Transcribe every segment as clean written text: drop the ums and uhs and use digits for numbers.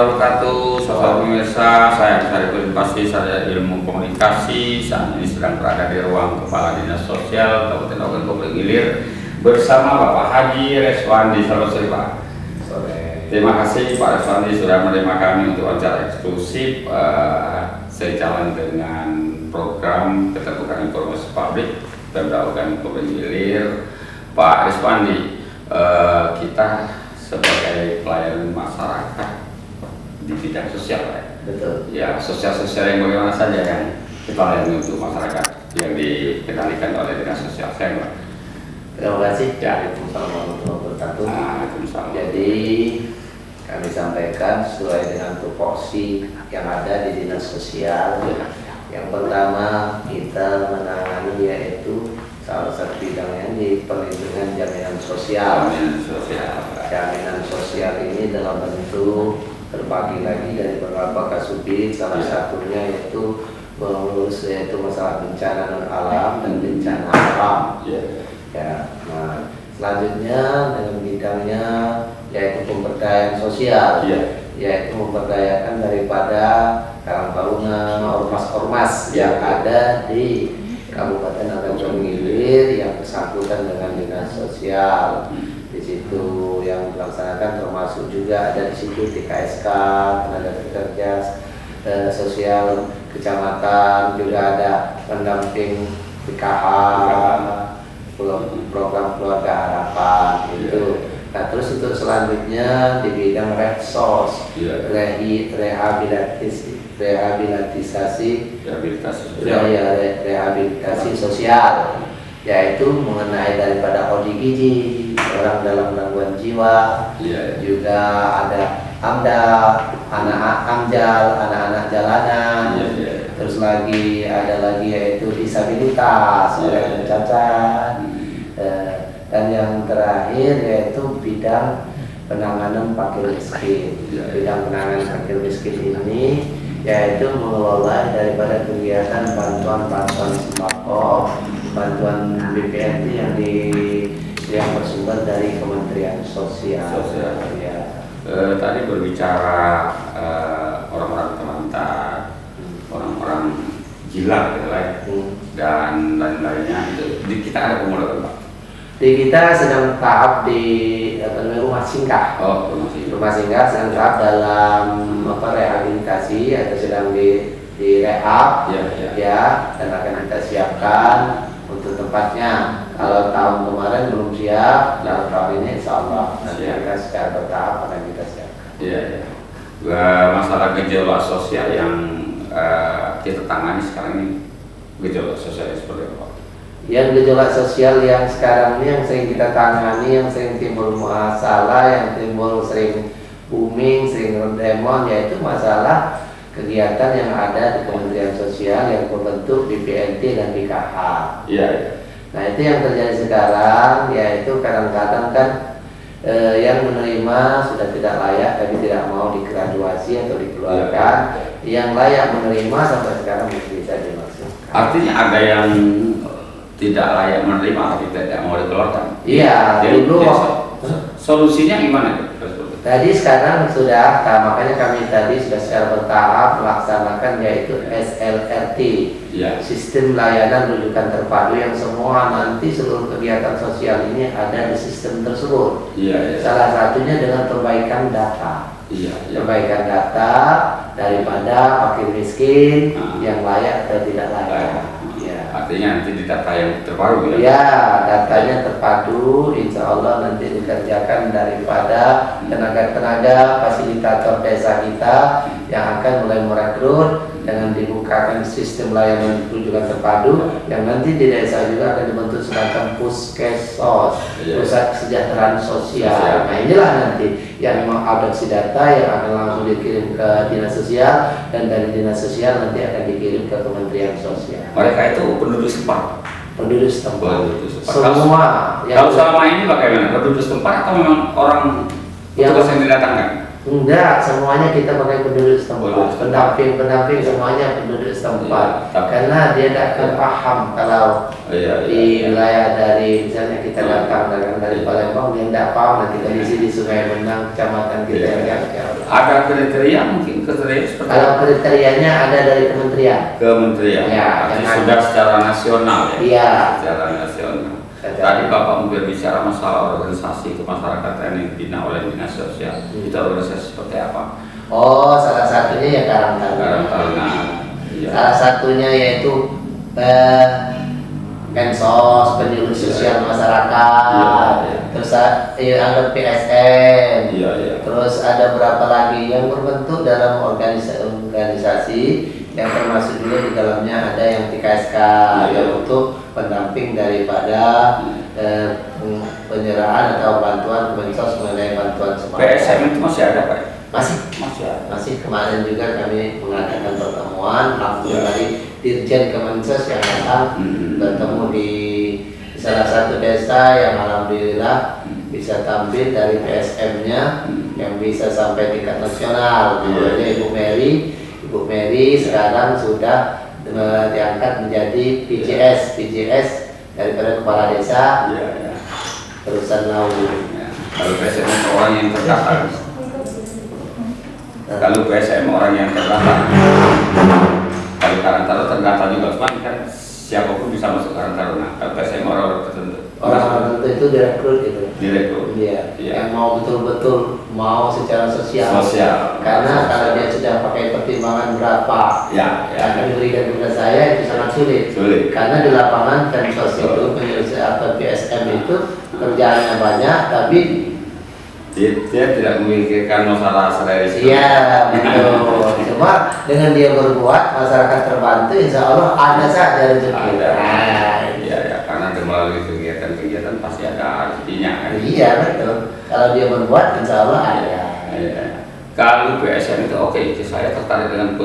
warahmatullahi wabarakatuh. Saudara pemirsa, saya Syarifudin Pasti, sarjana ilmu komunikasi. Saat ini sedang berada di ruang Kepala Dinas Sosial Kabupaten Ogan Komering Ilir bersama Bapak Haji Reswandi. Selamat sore Pak. Terima kasih Pak Reswandi sudah menerima kami untuk acara eksklusif sejalan dengan program keterbukaan informasi publik Pemda Ogan Komering Ilir. Pak Reswandi, kita sebagai pelayan masyarakat di bidang sosial, betul. Ya, sosial-sosial yang bagaimana saja yang kita layani untuk masyarakat yang dikendalikan oleh dinas sosial saya, Pak. Terima kasih. Ya. Waalaikumsalam warahmatullahi wabarakatuh. Waalaikumsalam. Jadi kami sampaikan sesuai dengan tupoksi yang ada di dinas sosial. Yang pertama kita menangani yaitu salah satu bidangnya di perlindungan jaminan sosial. Jaminan sosial ini dalam bentuk terbagi lagi dari beberapa kasubit. Salah satunya yaitu mengurus yaitu masalah bencana non alam dan bencana alam. Ya, nah, selanjutnya dengan bidangnya yaitu pemberdayaan sosial, yaitu memberdayakan daripada karang taruna, ormas-ormas yang ada di Kabupaten Ogan Komering Ilir yang bersangkutan dengan dinas sosial. Di situ yang melaksanakan termasuk juga ada di situ TKSK, tenaga kerja sosial kecamatan, juga ada pendamping PKH, program keluarga harapan itu. Nah, terus untuk selanjutnya di bidang redsos, rehabilitasi sosial, yaitu mengenai daripada ODGJ, orang dalam gangguan jiwa, juga ada AMDAL, anak-anak jalanan, terus lagi ada lagi yaitu disabilitas, orang cacat, dan yang terakhir yaitu bidang penanganan fakir miskin. Bidang penanganan fakir miskin ini yaitu mengelola daripada kegiatan bantuan sembako, bantuan BPNT yang bersumber dari Kementerian Sosial. Ya. Tadi berbicara orang-orang terlantar, orang-orang gila gitu lah, dan lain-lainnya. Kita ada pemulutan, Pak. Di kita sedang tahap di rumah singgah. Rumah singgah sedang tahap dalam rehabilitasi atau sedang di rehab, ya, dan akan kita siapkan untuk tempatnya. Kalau tahun kemarin belum siap, dalam tahun ini insya Allah nanti kita secara bertahap akan kita siapkan. Masalah gejolak sosial yang kita tangani sekarang ini, gejolak sosial seperti apa? Yang gejolak sosial yang sekarang ini yang sering kita tangani, yang sering timbul masalah, yang timbul sering booming, sering demon, yaitu masalah kegiatan yang ada di Kementerian Sosial yang berbentuk BPNT dan BKH. Nah, itu yang terjadi sekarang, yaitu kadang-kadang kan yang menerima sudah tidak layak tapi tidak mau digraduasi atau dikeluarkan. Yang layak menerima sampai sekarang masih bisa dimaksudkan. Artinya ada yang tidak layak menerima tapi tidak mau dikeluarkan. Iya, dulu solusinya gimana? Tadi sekarang sudah, makanya kami tadi sudah secara bertahap melaksanakan yaitu SLRT, sistem layanan rujukan terpadu, yang semua nanti seluruh kegiatan sosial ini ada di sistem tersebut. Salah satunya dengan perbaikan data. Perbaikan data daripada fakir miskin yang layak atau tidak layak. Artinya nanti di data yang terbaru datanya terpadu, insya Allah nanti dikerjakan daripada tenaga-tenaga fasilitator desa kita yang akan mulai merekrut dengan dibukakan sistem layanan rujukan terpadu yang nanti di desa juga akan dibentuk semacam puskesos, pusat kesejahteraan sosial. Nah, inilah nanti yang mengadopsi data yang akan langsung dikirim ke dinas sosial, dan dari dinas sosial nanti akan dikirim ke Kementerian Sosial. Mereka itu penduduk setempat. Semua. Kalau selama ini bagaimana? Penduduk setempat atau memang orang petugas yang didatangkan? Enggak, semuanya kita pakai penduduk setempat. Pendamping semuanya penduduk setempat. Karena dia tidak akan paham kalau di wilayah dari misalnya kita datang dari Palembang, dia tidak paham nanti kondisi di Sungai Benang, kecamatan kita yang Ada kriteria, mungkin kriteria seperti Kalau kriterianya ada dari kementerian. kementerian, Ya, berarti yang sudah secara nasional ya. Iya. Secara nasional. Tadi Bapak berbicara masalah organisasi kemasyarakatan yang dibina oleh dinas sosial. Itu organisasi seperti apa? Oh, salah satunya ya Karang Karang Taruna. Taruna. Iya. Salah satunya yaitu Pensos, penyuluh sosial masyarakat. Iya. Terus ada PSM. Iya, iya. Terus ada berapa lagi yang berbentuk dalam organisasi yang termasuk juga di dalamnya ada yang TKSK Iya. yang untuk pendamping daripada penyerahan atau bantuan Kemensos mengenai bantuan sembako. PSM itu masih ada Pak? Masih Masih ada. masih kemarin juga kami mengadakan pertemuan langsung Ya. dari Dirjen Kemensos yang datang bertemu di salah satu desa yang alhamdulillah bisa tampil dari PSM-nya yang bisa sampai tingkat nasional. Namanya Ibu Mary sekarang sudah diangkat menjadi PJS daripada kepala desa Iya, iya. Terusan Laut. Ya. Kalau PSM itu orang yang terdaftar. Kalau PSM orang yang terdaftar. Kalau Karang Taruna terdaftar juga, cuman kan siapapun bisa masuk Karang Taruna. Kalau PSM orang tertentu. Orang tertentu itu direkrut gitu. Direkrut. Iya, Iya. yang mau betul-betul mau secara sosial. Sosial. Karena Sosial. kalau dia sudah pakai pertimbangan berapa Ya, yang akan ya. diberikan kepada saya itu sangat sulit. Sulit. Karena di lapangan Pensos itu penyelesaian atau PSM itu kerjaannya banyak, tapi Dia tidak memikirkan masalah selera. iya betul. Cuma dengan dia berbuat masyarakat terbantu, insya Allah ada saja rezeki. Ada. Nah, Iya, ya, karena melalui kegiatan-kegiatan pasti ada rezekinya kan. iya betul. Kalau dia berbuat, insya Allah ada. Iya. Kalau PSM itu oke, saya tertarik dengan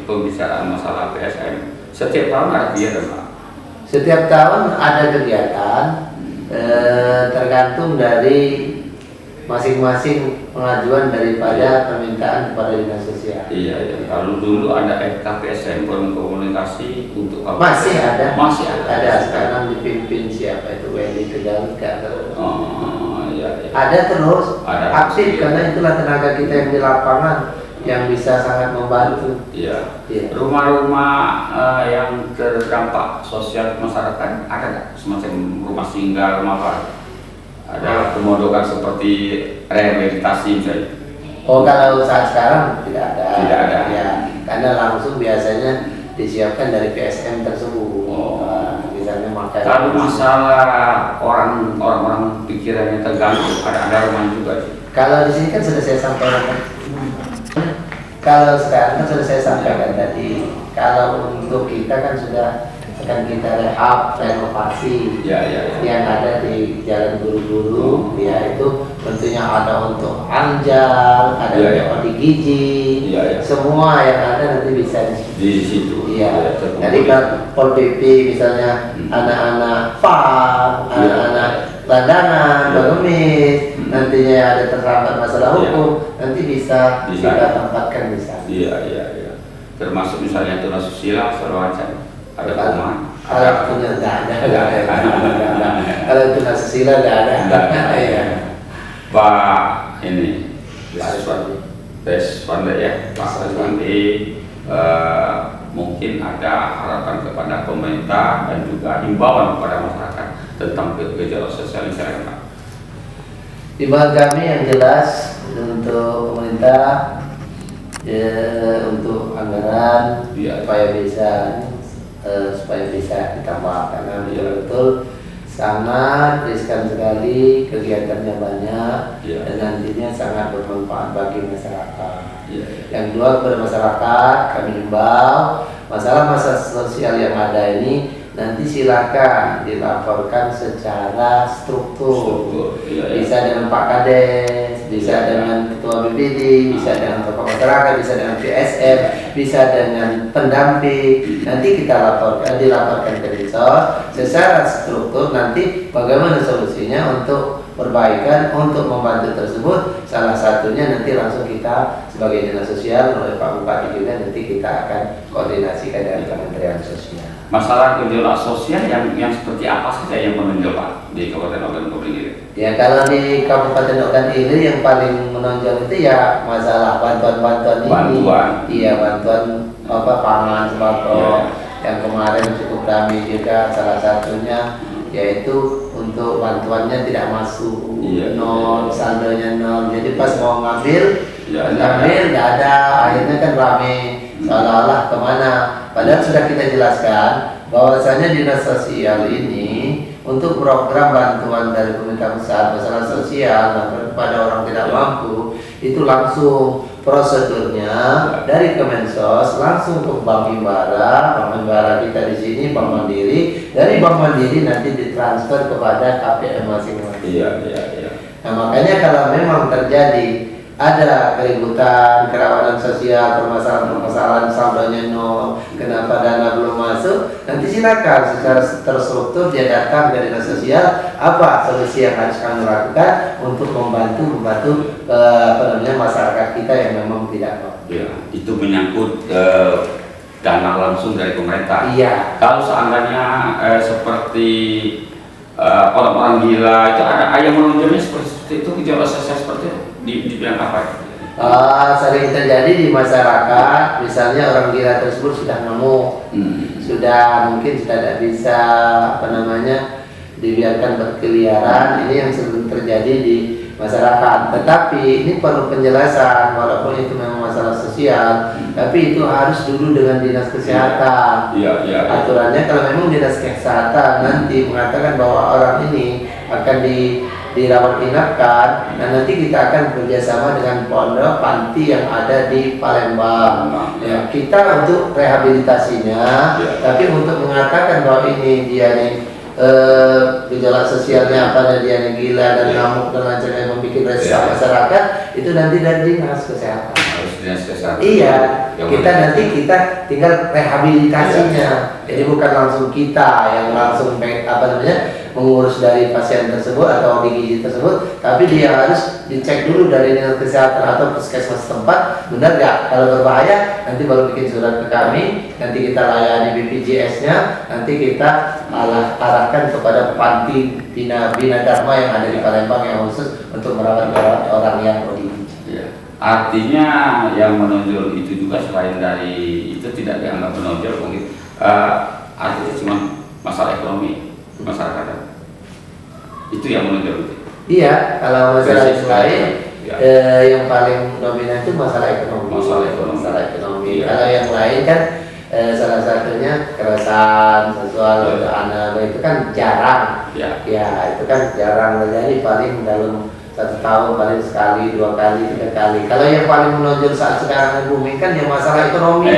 pembicaraan masalah PSM. Setiap tahun ada kegiatan Pak. Setiap tahun ada kegiatan, tergantung dari masing-masing pengajuan daripada permintaan kepada dinas sosial. Iya, iya. Kalau dulu ada FKPSM, forum komunikasi untuk apa? Masih ada. Masih ada. Ada sekarang dipimpin siapa itu Wendy Tegal. Oh, iya, iya. Ada terus Ada. aktif karena itulah tenaga kita yang di lapangan yang bisa sangat membantu. Iya. Iya. Rumah-rumah yang terdampak sosial masyarakat ada nggak? Semacam rumah singgah, rumah apa? Ada pemodokan seperti rehabilitasi misalnya? Oh, kalau saat sekarang tidak ada. Tidak ada. Ya, karena langsung biasanya disiapkan dari PSM tersebut. Oh. Misalnya makan. Kalau masalah orang-orang pikirannya terganggu, ada rumah juga sih. Kalau di sini kan sudah saya sampaikan. Kalau sekarang kan sudah saya sampaikan tadi. Kalau untuk kita kan sudah akan kita rehab, renovasi Ya, ya, ya. yang ada di Jalan Guru-Guru. Ya itu tentunya ada untuk anjal, ada Ya, ya. untuk gigi, Ya, ya. semua yang ada nanti bisa di situ. Di situ. Iya. terkumpul. Jadi kan Pol PP misalnya anak-anak FAR, Iya. anak-anak landangan, Iya. pengemis, nantinya ada terdapat masalah Iya. hukum, nanti bisa Bisa. kita tempatkan di sana. Iya, iya, iya. Termasuk misalnya tunasusila segala macam. Ada rumah. Kalau punya nggak ada. Kalau itu nasusila nggak ada. Nggak ada. Iya. Pak ini Pak Deswanda ya, Pak Deswandi mungkin ada harapan kepada pemerintah dan juga himbauan kepada masyarakat tentang gejala sosial yang saya Pak. Himbauan kami yang jelas untuk pemerintah untuk anggaran Iya. supaya bisa ditambah karena Iya. betul-betul sangat riskan sekali, kegiatannya banyak Iya. dan nantinya sangat bermanfaat bagi masyarakat. Iya. Yang kedua kepada masyarakat kami himbau masalah-masalah sosial yang ada ini nanti silakan dilaporkan secara struktur. Iya, iya. Bisa dengan Pak Kades, bisa Iya. dengan Ketua BPD, bisa dengan tokoh masyarakat, bisa dengan PSM, bisa dengan pendamping. Nanti kita dilaporkan ke Dinsos secara struktur. Nanti bagaimana solusinya untuk perbaikan, untuk membantu tersebut. Salah satunya nanti langsung kita sebagai dinas sosial oleh Pak Bupati juga nanti kita akan koordinasikan dengan Kementerian Sosial. masalah gejolak sosial yang seperti apa saja yang menonjol Pak di Kabupaten Ogan Komering Ilir? Ya kalau di Kabupaten Ogan Ilir yang paling menonjol itu ya masalah bantuan-bantuan ini. Bantuan. Iya, bantuan pangan sembako. Iya. Yang kemarin cukup ramai juga, salah satunya yaitu untuk bantuannya tidak masuk, Iya, nol, iya. saldonya nol. Jadi pas mau ngambil, Ya, nggak ada, akhirnya kan rame seolah-olah kemana. Padahal sudah kita jelaskan bahwasanya dinas sosial ini untuk program bantuan dari pemerintah pusat masalah sosial kepada orang tidak mampu itu langsung prosedurnya dari Kemensos langsung ke Bank Himbara kita di sini Bank Mandiri, dari Bank Mandiri nanti ditransfer kepada KPM masing-masing. Iya. Nah makanya kalau memang terjadi ada keributan, kerawanan sosial, permasalahan saldonya nol, kenapa dana belum masuk, nanti silakan secara terstruktur dia datang dari dinas sosial, apa solusi yang harus kami lakukan untuk membantu masyarakat kita yang memang tidak mampu. Ya, itu menyangkut dana langsung dari pemerintah. Iya. Kalau seandainya seperti orang-orang gila itu ada yang menonjolnya seperti itu, gejolak sosial seperti itu di bidang apa? Sering terjadi di masyarakat, misalnya orang gila tersebut sudah nemu, sudah tidak bisa dibiarkan berkeliaran. Ini yang sering terjadi di masyarakat. Tetapi ini perlu penjelasan, walaupun itu memang masalah sosial, tapi itu harus dulu dengan dinas kesehatan. Iya. Aturannya kalau memang dinas kesehatan nanti mengatakan bahwa orang ini akan dirawat inapkan, dan nanti kita akan bekerjasama dengan pondok panti yang ada di Palembang. Ya, kita untuk rehabilitasinya, tapi untuk mengatakan bahwa ini dia nih gejolak sosialnya apa, dia gila dan ngamuk dan lain-lain membuat resah masyarakat, itu nanti dari dinas kesehatan. Harus dinas kesehatan. Iya, kita tinggal rehabilitasinya. Jadi bukan langsung kita yang langsung mengurus dari pasien tersebut atau di gizi tersebut, tapi dia harus dicek dulu dari dinas kesehatan atau puskesmas tempat, benar nggak? Kalau berbahaya nanti baru bikin surat ke kami, nanti kita layani BPJS-nya, nanti kita arahkan kepada panti Bina Dharma yang ada di Palembang yang khusus untuk merawat orang yang ODGJ. Ya. Artinya yang menonjol itu juga selain dari itu tidak dianggap menonjol mungkin artinya cuma masalah ekonomi masyarakat. Itu yang menonjol. Iya, kalau masalah lain yang paling dominan itu masalah ekonomi. Masalah ekonomi. Kalau yang lain kan salah satunya kekerasan seksual, anak itu kan jarang. Ya, itu kan jarang terjadi, paling dalam 1 tahun paling sekali, 2 kali, 3 kali. Kalau yang paling menonjol saat sekarang booming kan yang masalah ekonomi.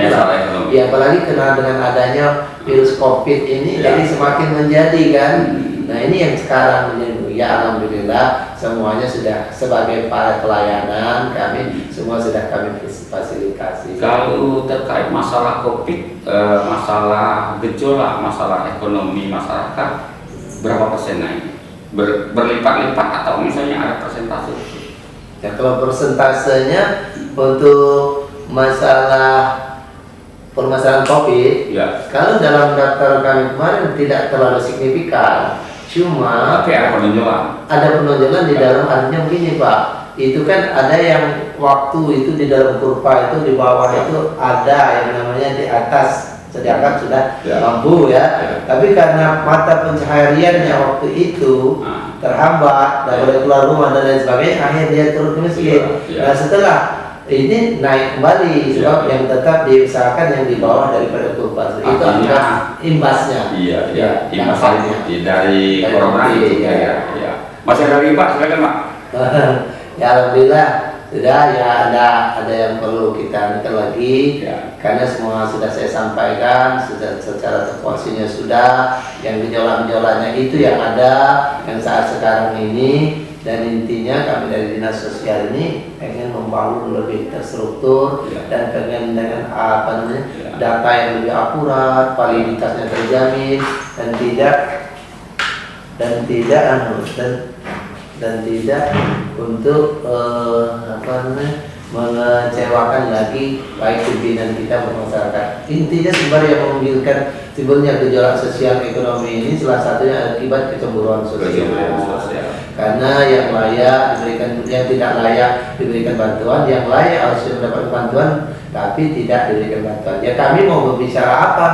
Ya, apalagi kena dengan adanya virus COVID ini, jadi semakin menjadi kan. Nah ini yang sekarang menjadi, ya alhamdulillah semuanya sudah sebagai para pelayanan kami semua sudah kami fasilitasi. Kalau terkait masalah COVID, masalah gejolak, masalah ekonomi masyarakat, berapa persen naik? Berlipat-lipat atau misalnya ada persentase? Ya kalau persentasenya untuk permasalahan COVID, kalau dalam daftar kami kemarin tidak terlalu signifikan. Cuma tapi ada penonjolan di dalam, artinya begini Pak, itu kan ada yang waktu itu di dalam kurva itu di bawah itu ada yang namanya di atas, sedangkan sudah mampu tapi karena mata pencahariannya waktu itu terhambat, tidak boleh keluar rumah dan lain sebagainya, akhirnya dia turun miskin. Nah setelah ini naik kembali, sebab yang tetap diusahakan yang di bawah daripada kurva itu imbasnya. Imbasnya dari corona itu. Masih dari Pak, silakan Pak. Ya alhamdulillah sudah, ya ada yang perlu kita atur lagi, karena semua sudah saya sampaikan, sudah secara terporsinya sudah, yang gejolak-gejolaknya itu yang ada, yang saat sekarang ini. Dan intinya kami dari dinas sosial ini pengen membangun lebih terstruktur dan pengen dengan data yang lebih akurat, validitasnya terjamin dan tidak untuk mengecewakan lagi baik pimpinan kita maupun masyarakat. Intinya sebenarnya yang memungkinkan timbulnya gejolak sosial ekonomi ini salah satunya akibat kecemburuan sosial. Karena yang layak diberikan, yang tidak layak diberikan bantuan, yang layak harus mendapat bantuan tapi tidak diberikan bantuan. Ya kami mau berbicara apa?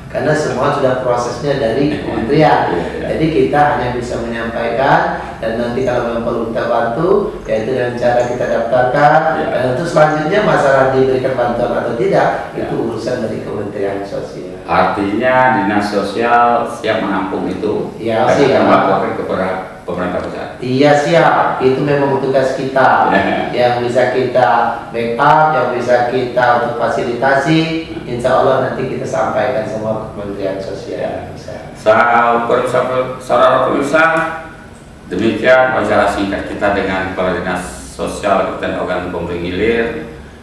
Karena semua sudah prosesnya dari kementerian. Jadi kita hanya bisa menyampaikan, dan nanti kalau memang perlu kita bantu, yaitu dengan cara kita daftarkan. Dan untuk selanjutnya masalah diberikan bantuan atau tidak, itu urusan dari Kementerian Sosial. Artinya dinas sosial siap menampung itu. Ya, dan siap. akan melaporkan kepada pemerintah pusat. Iya siap, itu memang tugas kita. Yang bisa kita backup, yang bisa kita untuk fasilitasi, insya Allah nanti kita sampaikan semua ke Kementerian Sosial. Saudara pemirsa, demikian wawancara singkat kita dengan Kepala Dinas Sosial Kabupaten Ogan Komering Ilir.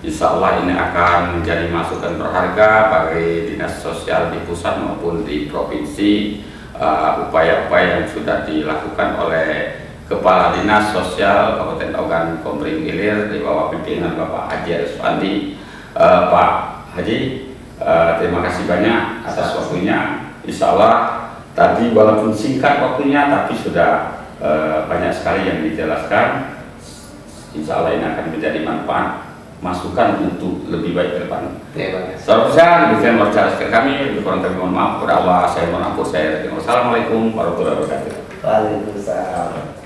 Insya Allah ini akan menjadi masukan berharga bagi dinas sosial di pusat maupun di provinsi. Upaya-upaya yang sudah dilakukan oleh Kepala Dinas Sosial Kabupaten Ogan Komering Ilir di bawah pimpinan Bapak Haji Ariswandi. Pak Haji, terima kasih banyak atas waktunya. Insya Allah tadi walaupun singkat waktunya tapi sudah banyak sekali yang dijelaskan. Insya Allah ini akan menjadi manfaat, masukan untuk lebih baik ke depan. Saudara, demikian wawancara kami. Kurang kami mohon maaf kepada Allah. Saya mohon ampun. Saya Assalamualaikum warahmatullahi wabarakatuh. Waalaikumsalam.